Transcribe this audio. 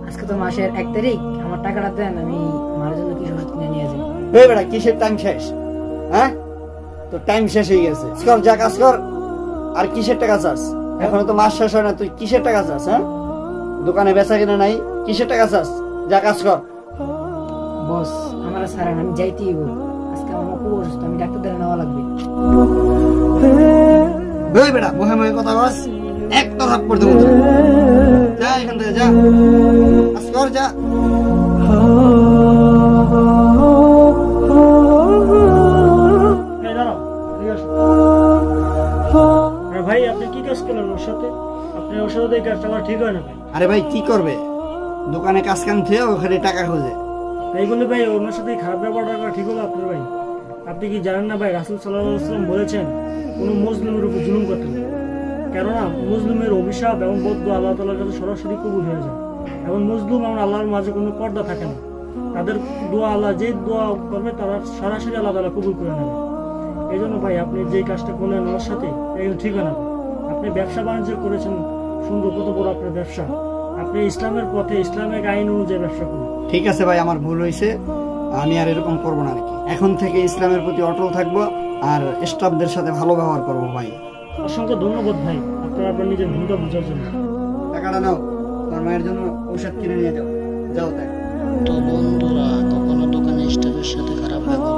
আজকে তো মাসের 1 তারিখ, আমার টাকাটা দেন, আমি মার জন্য কিছু ওষুধ কিনে নিয়ে যাই। এই বেটা কিসের টাইম শেষ? হ্যাঁ, তো টাইম শেষ হয়ে গেছে। কর, যা কাজ কর। আর কিসের টাকা চাস? এখনো তো মাস শেষ হয় না, তুই কিসের টাকা চাস? হ্যাঁ, দোকানে বেচা কিনা নাই, কিসের টাকা চাস? যা কাজ কর। বস আমার সারান, আমি যাইতেই বল। আজকে আমার খুব অসুস্থ, আমি ডাক্তার দ্বারা নেওয়া লাগবে। ওই বেটা মুহে মুহে কথা বস, এক তো হাত পড়তে বলছে। যা এখান থেকে, যা কাজ কর, যা। ভাই আপনি কি কাজ করলেন ওর সাথে? আপনি ওর সাথে কাজটা করা ঠিক হয় না ভাই। আরে ভাই কি করবে, দোকানে কাজ কাম থেকে ওখানে টাকা খোঁজে। তাই বলে ভাই ওনার সাথে খারাপ ব্যবহারটা করা ঠিক হলো আপনার ভাই? আপনি কি জানেন না ভাই, রাসূল সাল্লাল্লাহু আলাইহি ওয়াসাল্লাম বলেছেন কোন মুসলিমের উপর জুলুম করতে না, কেননা মুসলিমের অভিশাপ এবং বদদুয়া আল্লাহ তাআলার কাছে সরাসরি কবুল হয়ে যায়। এবং মুসলিম এবং আল্লাহর মাঝে কোনো পর্দা থাকে না, তাদের দোয়া আল্লাহ যে দোয়া করবে তারা সরাসরি আল্লাহ তাআলা কবুল করে নেবে। এই জন্য ভাই আপনি যে কাজটা করলেন ওর সাথে এগুলো ঠিক হয় না। আপনি ব্যবসা বাণিজ্য করেছেন সুন্দর, কত বড় আপনার ব্যবসা, আপনি ইসলামের পথে ইসলামিক আইন অনুযায়ী ব্যবসা করুন। ঠিক আছে ভাই, আমার ভুল হয়েছে, আমি আর এরকম করবো না। আর কি এখন থেকে ইসলামের প্রতি অটল থাকবো আর স্টাফদের সাথে ভালো ব্যবহার করবো। ভাই অসংখ্য ধন্যবাদ ভাই আপনার নিজের ভূমিকা বোঝার জন্য। টাকাটা নাও, তোমার মায়ের জন্য ঔষধ কিনে নিয়ে যাও। যাও তাই। তো বন্ধুরা, কখনো দোকানে স্টাফের সাথে খারাপ ব্যবহার